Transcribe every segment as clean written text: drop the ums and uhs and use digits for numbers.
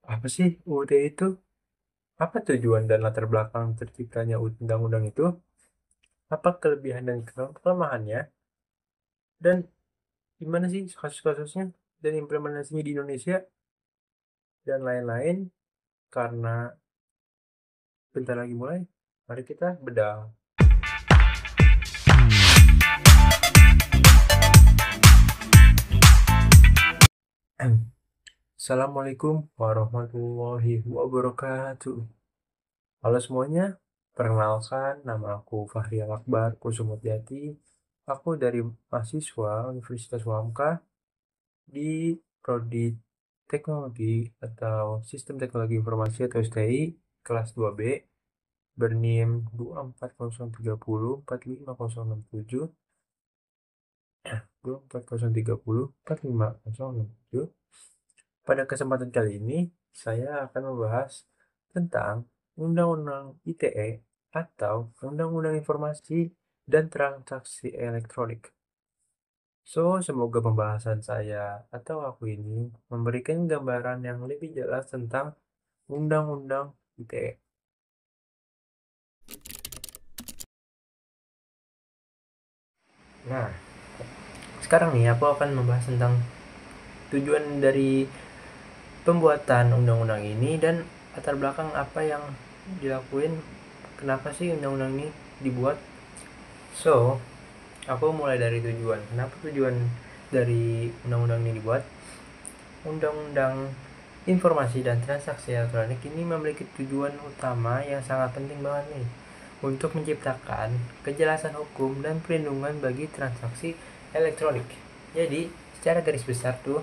Apa sih UUT itu? Apa tujuan dan latar belakang terciptanya undang-undang itu? Apa kelebihan dan kelemahannya? Dan gimana sih kasus-kasusnya dan implementasinya di Indonesia dan lain-lain? Karena bentar lagi mulai, mari kita bedah. Assalamualaikum warahmatullahi wabarakatuh. Halo semuanya, perkenalkan nama aku Fahri Akbar Kusumodyati. Aku dari mahasiswa Universitas Uhamka di Prodi Teknologi atau Sistem Teknologi Informasi atau STI kelas 2B berNIM 24030345067 24030455067. Pada kesempatan kali ini saya akan membahas tentang Undang-Undang ITE atau Undang-Undang Informasi dan Transaksi Elektronik. So, semoga pembahasan saya atau aku ini memberikan gambaran yang lebih jelas tentang Undang-Undang ITE. Nah, sekarang nih aku akan membahas tentang tujuan dari pembuatan undang-undang ini dan latar belakang apa yang dilakuin, kenapa sih undang-undang ini dibuat. So, aku mulai dari tujuan. Kenapa tujuan dari undang-undang ini dibuat? Undang-undang Informasi dan Transaksi Elektronik ini memiliki tujuan utama yang sangat penting banget nih untuk menciptakan kejelasan hukum dan perlindungan bagi transaksi elektronik. Jadi, secara garis besar tuh,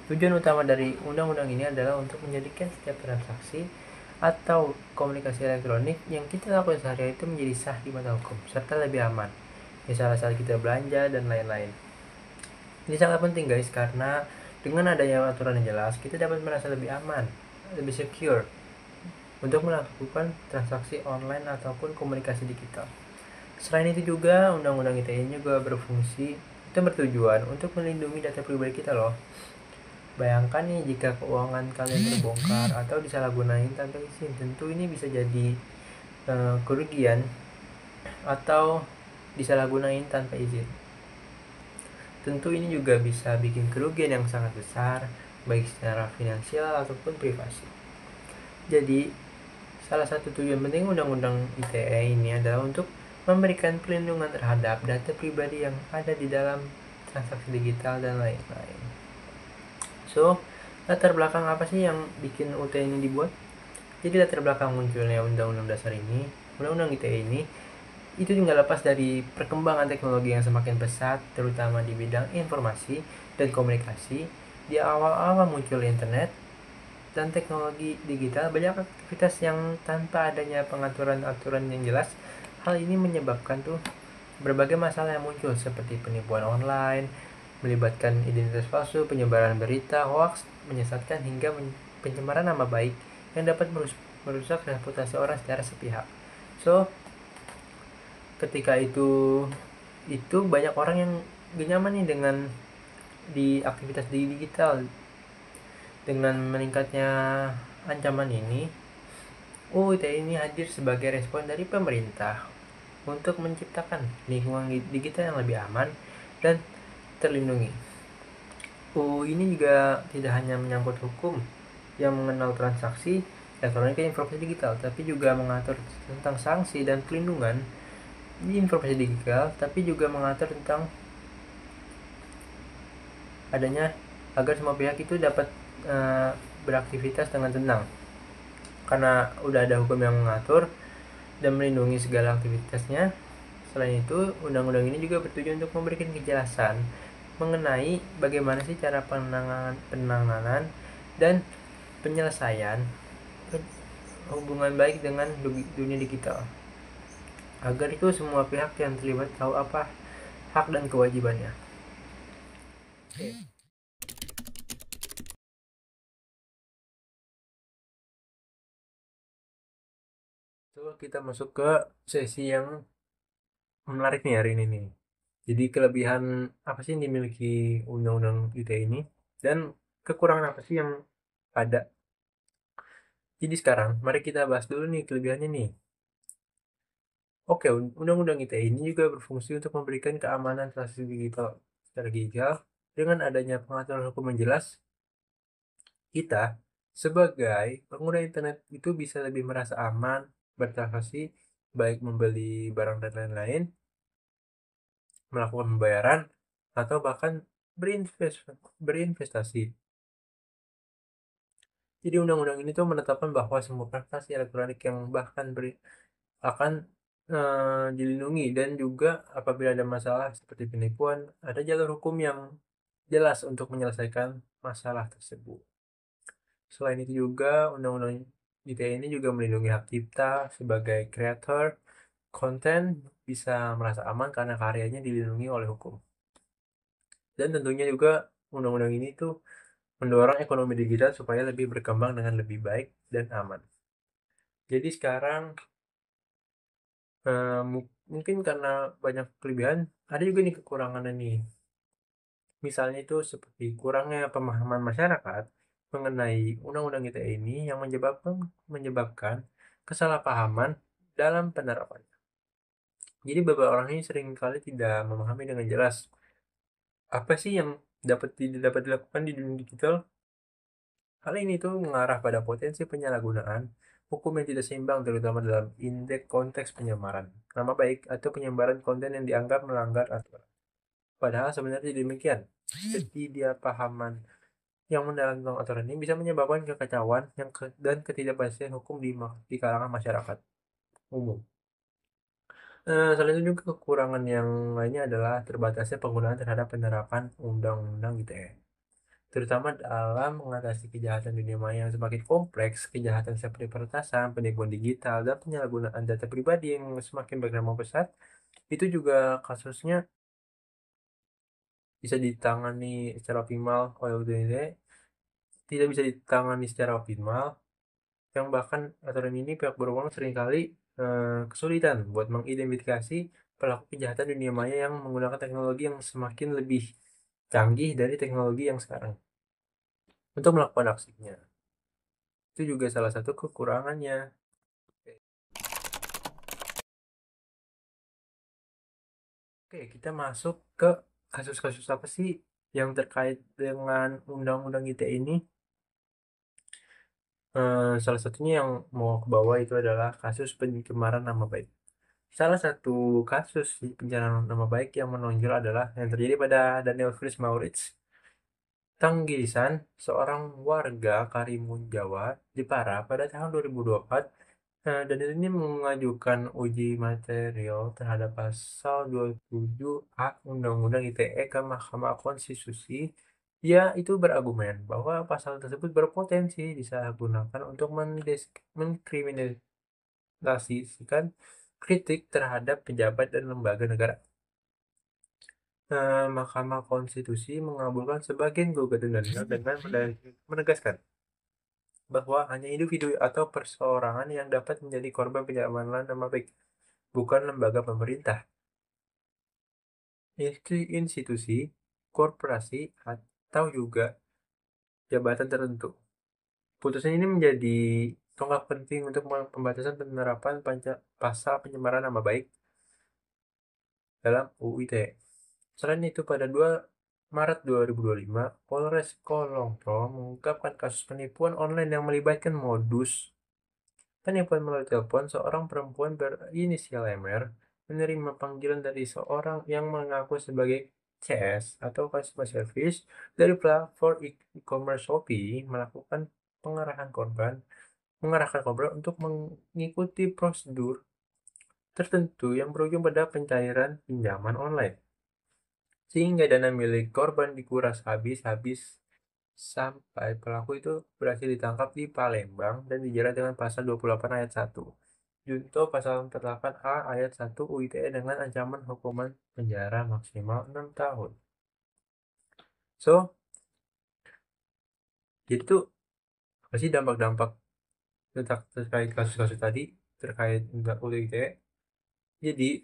tujuan utama dari undang-undang ini adalah untuk menjadikan setiap transaksi atau komunikasi elektronik yang kita lakukan sehari-hari itu menjadi sah di mata hukum serta lebih aman. Misalnya saat kita belanja dan lain-lain. Ini sangat penting guys, karena dengan adanya aturan yang jelas, kita dapat merasa lebih aman, lebih secure untuk melakukan transaksi online ataupun komunikasi digital. Selain itu juga, Undang-Undang ITE juga berfungsi dan bertujuan untuk melindungi data pribadi kita loh. Bayangkan nih jika keuangan kalian terbongkar atau disalahgunakan tanpa izin, tentu ini bisa jadi kerugian atau disalahgunakan tanpa izin. Tentu ini juga bisa bikin kerugian yang sangat besar, baik secara finansial ataupun privasi. Jadi, salah satu tujuan penting Undang-Undang ITE ini adalah untuk memberikan perlindungan terhadap data pribadi yang ada di dalam transaksi digital dan lain-lain. So, latar belakang apa sih yang bikin UT ini dibuat? Jadi latar belakang munculnya Undang-Undang Dasar ini, Undang-Undang ITE ini, itu tinggal lepas dari perkembangan teknologi yang semakin pesat, terutama di bidang informasi dan komunikasi. Di awal-awal muncul internet dan teknologi digital, banyak aktivitas yang tanpa adanya pengaturan-aturan yang jelas. Hal ini menyebabkan tuh berbagai masalah yang muncul seperti penipuan online, melibatkan identitas palsu, penyebaran berita, hoax, menyesatkan hingga pencemaran nama baik yang dapat merusak reputasi orang secara sepihak. So, ketika itu banyak orang yang gak nyaman nih dengan di aktivitas di digital. Dengan meningkatnya ancaman ini, UITE ini hadir sebagai respon dari pemerintah untuk menciptakan lingkungan digital yang lebih aman dan terlindungi. UU ini juga tidak hanya menyangkut hukum yang mengenal transaksi elektronik dan informasi digital, tapi juga mengatur tentang sanksi dan pelindungan di informasi digital, tapi juga mengatur tentang adanya agar semua pihak itu dapat beraktivitas dengan tenang, karena udah ada hukum yang mengatur dan melindungi segala aktivitasnya. Selain itu, undang-undang ini juga bertujuan untuk memberikan kejelasan mengenai bagaimana sih cara penanganan dan penyelesaian hubungan baik dengan dunia digital, agar itu semua pihak yang terlibat tahu apa hak dan kewajibannya. Coba kita masuk ke sesi yang menarik nih hari ini nih. Jadi kelebihan apa sih yang dimiliki Undang-Undang ITE ini dan kekurangan apa sih yang ada? Jadi sekarang mari kita bahas dulu nih kelebihannya nih. Oke, Undang-Undang ITE ini juga berfungsi untuk memberikan keamanan transaksi digital secara digital dengan adanya pengaturan hukum yang jelas. Kita sebagai pengguna internet itu bisa lebih merasa aman bertransaksi, baik membeli barang dan lain-lain, melakukan pembayaran, atau bahkan berinvestasi. Jadi undang-undang ini tuh menetapkan bahwa semua transaksi elektronik yang bahkan akan dilindungi, dan juga apabila ada masalah seperti penipuan, ada jalur hukum yang jelas untuk menyelesaikan masalah tersebut. Selain itu juga, Undang-Undang ITE ini juga melindungi hak cipta sebagai kreator konten bisa merasa aman karena karyanya dilindungi oleh hukum. Dan tentunya juga undang-undang ini tuh mendorong ekonomi digital supaya lebih berkembang dengan lebih baik dan aman. Jadi sekarang mungkin karena banyak kelebihan, ada juga nih kekurangannya nih. Misalnya itu seperti kurangnya pemahaman masyarakat mengenai undang-undang ITE ini yang menyebabkan kesalahpahaman dalam penerapannya. Jadi beberapa orang ini seringkali tidak memahami dengan jelas apa sih yang tidak dapat dilakukan di dunia digital. Hal ini tuh mengarah pada potensi penyalahgunaan hukum yang tidak seimbang, terutama dalam indeks konteks penyamaran nama baik atau penyebaran konten yang dianggap melanggar aturan. Padahal sebenarnya demikian. Ketidakpahaman yang mendalam tentang aturan ini bisa menyebabkan kekacauan dan ketidakpastian hukum di kalangan masyarakat umum. Selain itu juga kekurangan yang lainnya adalah terbatasnya penggunaan terhadap penerapan undang-undang ITE, terutama dalam mengatasi kejahatan dunia maya yang semakin kompleks. Kejahatan seperti peretasan, penipuan digital, dan penyalahgunaan data pribadi yang semakin berkembang pesat, itu juga kasusnya bisa ditangani secara optimal oleh UITE, tidak bisa ditangani secara optimal, yang bahkan aturan ini pihak berwenang seringkali kesulitan buat mengidentifikasi pelaku kejahatan dunia maya yang menggunakan teknologi yang semakin lebih canggih dari teknologi yang sekarang untuk melakukan aksinya. Itu juga salah satu kekurangannya. Oke, kita masuk ke kasus-kasus apa sih yang terkait dengan Undang-Undang ITE ini. Salah satunya yang mau ke bawah itu adalah kasus pencemaran nama baik. Salah satu kasus pencemaran nama baik yang menonjol adalah yang terjadi pada Daniel Fritz Maurits Tanggisan, seorang warga Karimun Jawa, Jepara pada tahun 2024. Dan ini mengajukan uji material terhadap pasal 27A Undang-Undang ITE ke Mahkamah Konstitusi. Ia itu berargumen bahwa pasal tersebut berpotensi disalahgunakan untuk mengkriminalisasikan kritik terhadap pejabat dan lembaga negara. Mahkamah Konstitusi mengabulkan sebagian gugatan Daniel dengan menegaskan bahwa hanya individu atau perseorangan yang dapat menjadi korban pencemaran nama baik, bukan lembaga pemerintah, institusi, korporasi, atau juga jabatan tertentu. Putusan ini menjadi tonggak penting untuk pembatasan penerapan pasal pencemaran nama baik dalam UU ITE. Selain itu, pada 2 Maret 2025, Polres Kolongtro mengungkapkan kasus penipuan online yang melibatkan modus penipuan melalui telepon. Seorang perempuan berinisial MR menerima panggilan dari seorang yang mengaku sebagai CS atau customer service dari platform e-commerce Shopee, melakukan mengarahkan korban untuk mengikuti prosedur tertentu yang berujung pada pencairan pinjaman online, sehingga dana milik korban dikuras habis-habis sampai pelaku itu berhasil ditangkap di Palembang dan dijerat dengan pasal 28 ayat 1 Junto pasal 48A ayat 1 UITE dengan ancaman hukuman penjara maksimal 6 tahun. So, jadi tuh apa sih dampak-dampak terkait kasus-kasus tadi terkait UITE? Jadi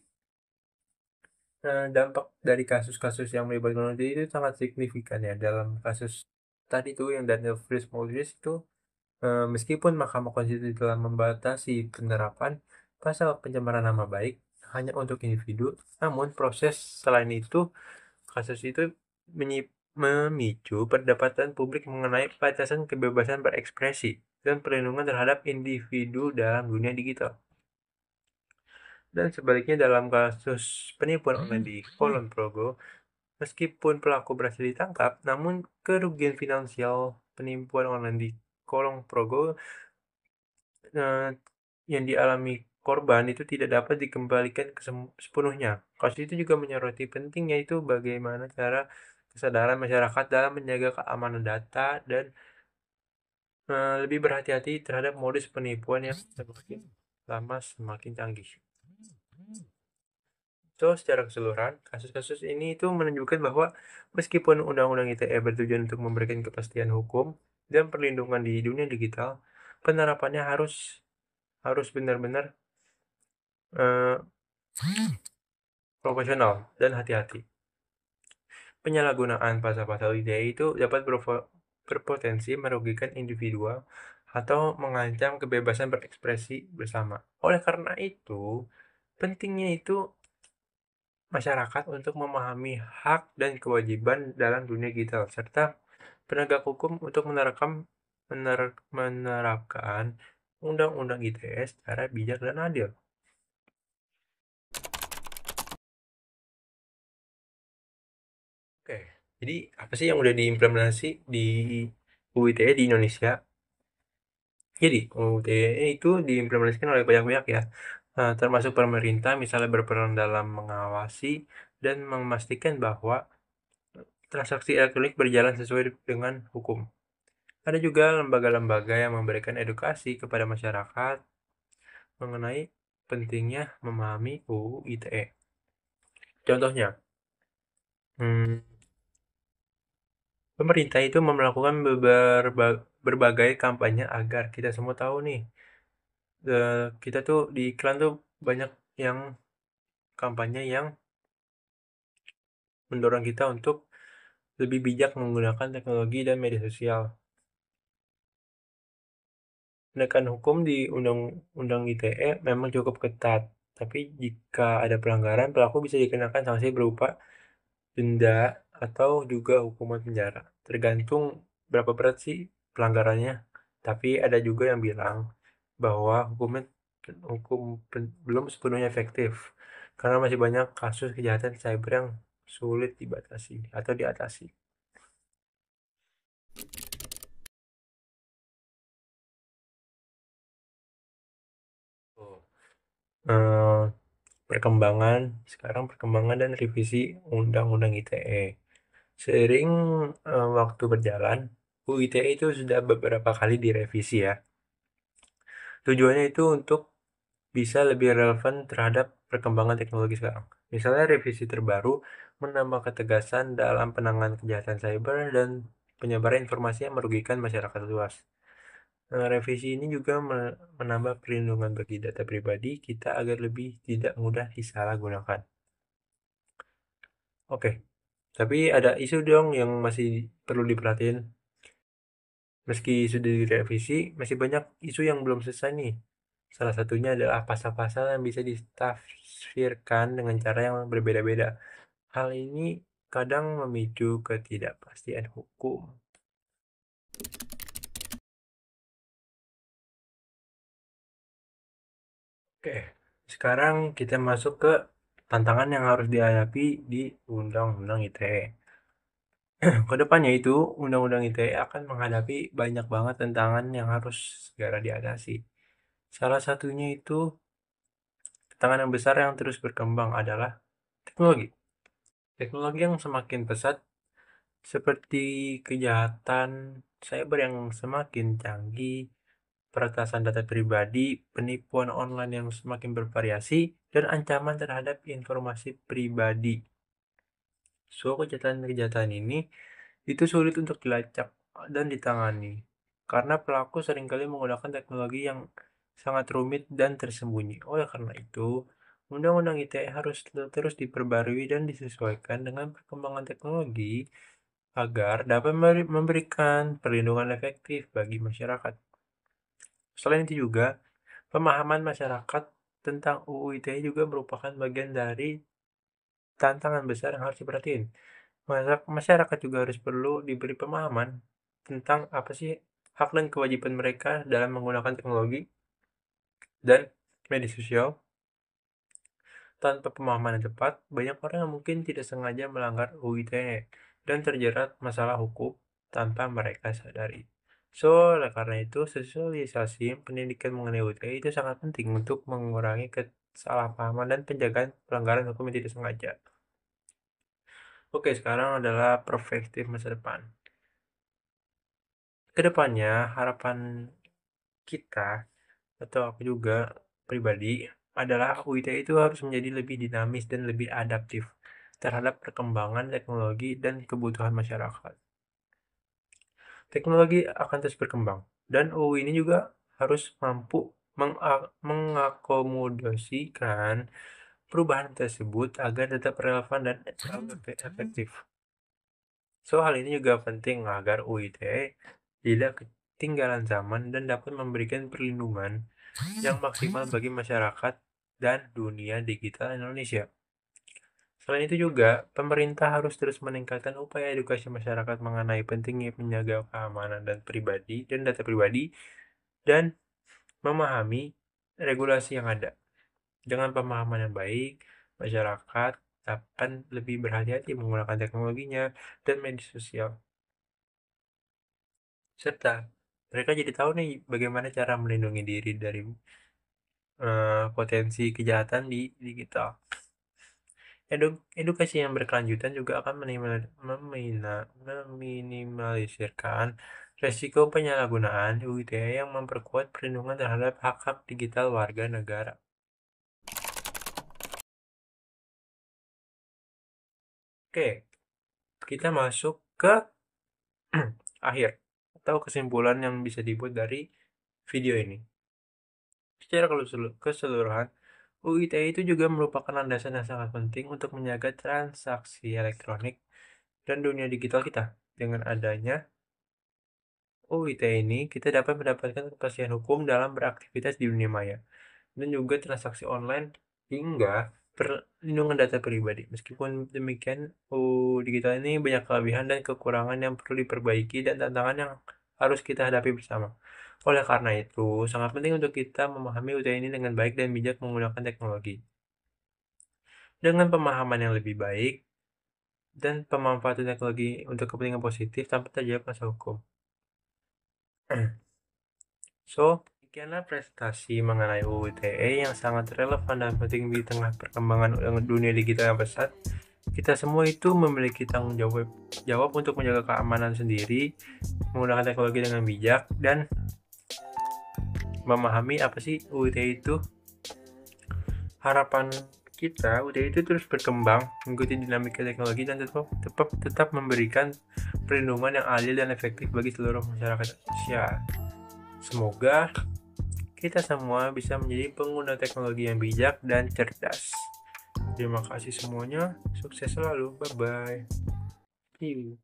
dampak dari kasus-kasus yang melibatkan wanita itu sangat signifikan ya. Dalam kasus tadi tuh yang Daniel Fritz Maurice itu Meskipun Mahkamah Konstitusi telah membatasi penerapan pasal pencemaran nama baik hanya untuk individu, namun proses selain itu, kasus itu memicu perdebatan publik mengenai batasan kebebasan berekspresi dan perlindungan terhadap individu dalam dunia digital. Dan sebaliknya dalam kasus penipuan online di Kulon Progo, meskipun pelaku berhasil ditangkap, namun kerugian finansial penipuan online di Kolong Progo eh, yang dialami korban itu tidak dapat dikembalikan sepenuhnya. Kasus itu juga menyoroti pentingnya itu bagaimana cara kesadaran masyarakat dalam menjaga keamanan data dan lebih berhati-hati terhadap modus penipuan yang semakin lama semakin canggih. So, secara keseluruhan, kasus-kasus ini itu menunjukkan bahwa meskipun Undang-Undang ITE bertujuan untuk memberikan kepastian hukum dan perlindungan di dunia digital, penerapannya harus harus benar-benar eh, profesional dan hati-hati. Penyalahgunaan pasal-pasal ITE itu dapat berpotensi merugikan individual atau mengancam kebebasan berekspresi bersama. Oleh karena itu, pentingnya itu masyarakat untuk memahami hak dan kewajiban dalam dunia digital, serta penegak hukum untuk menerapkan Undang-Undang ITE secara bijak dan adil. Oke, jadi apa sih yang udah diimplementasi di UU ITE di Indonesia? Jadi, UU ITE itu diimplementasikan oleh banyak pihak ya, termasuk pemerintah misalnya berperan dalam mengawasi dan memastikan bahwa transaksi elektronik berjalan sesuai dengan hukum. Ada juga lembaga-lembaga yang memberikan edukasi kepada masyarakat mengenai pentingnya memahami UU ITE. Contohnya, hmm, pemerintah itu melakukan berbagai kampanye agar kita semua tahu nih, kita tuh di iklan tuh banyak yang kampanye yang mendorong kita untuk lebih bijak menggunakan teknologi dan media sosial. Penegakan hukum di Undang-Undang ITE memang cukup ketat, tapi jika ada pelanggaran, pelaku bisa dikenakan sanksi berupa denda atau juga hukuman penjara. Tergantung berapa berat sih pelanggarannya. Tapi ada juga yang bilang bahwa belum sepenuhnya efektif karena masih banyak kasus kejahatan cyber yang sulit dibatasi atau diatasi. Oh. Eh, perkembangan dan revisi Undang-Undang ITE. Seiring waktu berjalan, UU ITE itu sudah beberapa kali direvisi ya. Tujuannya itu untuk bisa lebih relevan terhadap perkembangan teknologi sekarang. Misalnya revisi terbaru menambah ketegasan dalam penanganan kejahatan cyber dan penyebaran informasi yang merugikan masyarakat luas. Revisi ini juga menambah perlindungan bagi data pribadi kita agar lebih tidak mudah disalahgunakan. Oke, tapi ada isu dong yang masih perlu diperhatiin. Meski sudah direvisi, masih banyak isu yang belum selesai nih. Salah satunya adalah pasal-pasal yang bisa ditafsirkan dengan cara yang berbeda-beda. Hal ini kadang memicu ketidakpastian hukum. Oke, sekarang kita masuk ke tantangan yang harus dihadapi di Undang-Undang ITE. Kedepannya itu, Undang-Undang ITE akan menghadapi banyak banget tantangan yang harus segera diatasi. Salah satunya itu, tantangan yang besar yang terus berkembang adalah teknologi. Teknologi yang semakin pesat, seperti kejahatan cyber yang semakin canggih, peretasan data pribadi, penipuan online yang semakin bervariasi, dan ancaman terhadap informasi pribadi. So, kejahatan-kejahatan ini itu sulit untuk dilacak dan ditangani karena pelaku seringkali menggunakan teknologi yang sangat rumit dan tersembunyi. Oleh karena itu, Undang-Undang ITE harus terus diperbarui dan disesuaikan dengan perkembangan teknologi agar dapat memberikan perlindungan efektif bagi masyarakat. Selain itu juga, pemahaman masyarakat tentang UU ITE juga merupakan bagian dari tantangan besar yang harus diperhatiin. Masyarakat juga harus perlu diberi pemahaman tentang apa sih hak dan kewajiban mereka dalam menggunakan teknologi dan media sosial. Tanpa pemahaman yang tepat, banyak orang yang mungkin tidak sengaja melanggar UU ITE dan terjerat masalah hukum tanpa mereka sadari. So, oleh karena itu, sosialisasi pendidikan mengenai UU ITE itu sangat penting untuk mengurangi kesalahpahaman dan penjagaan pelanggaran hukum yang tidak sengaja. Oke, sekarang adalah perspektif masa depan. Kedepannya, harapan kita atau aku juga pribadi adalah UU ITE itu harus menjadi lebih dinamis dan lebih adaptif terhadap perkembangan teknologi dan kebutuhan masyarakat. Teknologi akan terus berkembang dan UU ini juga harus mampu mengakomodasikan perubahan tersebut agar tetap relevan dan efektif. So, hal ini juga penting agar UU ITE tidak ketinggalan zaman dan dapat memberikan perlindungan yang maksimal bagi masyarakat dan dunia digital Indonesia. Selain itu juga, pemerintah harus terus meningkatkan upaya edukasi masyarakat mengenai pentingnya menjaga keamanan dan data pribadi dan memahami regulasi yang ada. Dengan pemahaman yang baik, masyarakat akan lebih berhati-hati menggunakan teknologinya dan media sosial. Serta mereka jadi tahu nih bagaimana cara melindungi diri dari potensi kejahatan di digital. Edukasi yang berkelanjutan juga akan meminimalisirkan resiko penyalahgunaan UU ITE yang memperkuat perlindungan terhadap hak-hak digital warga negara. Oke, kita masuk ke akhir atau kesimpulan yang bisa dibuat dari video ini. Secara keseluruhan, UU ITE itu juga merupakan landasan yang sangat penting untuk menjaga transaksi elektronik dan dunia digital kita. Dengan adanya UU ITE ini, kita dapat mendapatkan kepastian hukum dalam beraktivitas di dunia maya, dan juga transaksi online hingga perlindungan data pribadi. Meskipun demikian, UU digital ini banyak kelebihan dan kekurangan yang perlu diperbaiki dan tantangan yang harus kita hadapi bersama. Oleh karena itu, sangat penting untuk kita memahami UU ini dengan baik dan bijak menggunakan teknologi. Dengan pemahaman yang lebih baik dan pemanfaatan teknologi untuk kepentingan positif tanpa terjadi masalah hukum. So, demikianlah prestasi mengenai UU ITE yang sangat relevan dan penting di tengah perkembangan dunia digital yang pesat. Kita semua itu memiliki tanggung jawab untuk menjaga keamanan sendiri, menggunakan teknologi dengan bijak, dan memahami apa sih UU ITE itu. Harapan kita, UU ITE itu terus berkembang, mengikuti dinamika teknologi, dan tetap memberikan perlindungan yang adil dan efektif bagi seluruh masyarakat Indonesia. Semoga kita semua bisa menjadi pengguna teknologi yang bijak dan cerdas. Terima kasih semuanya. Sukses selalu. Bye-bye. See you.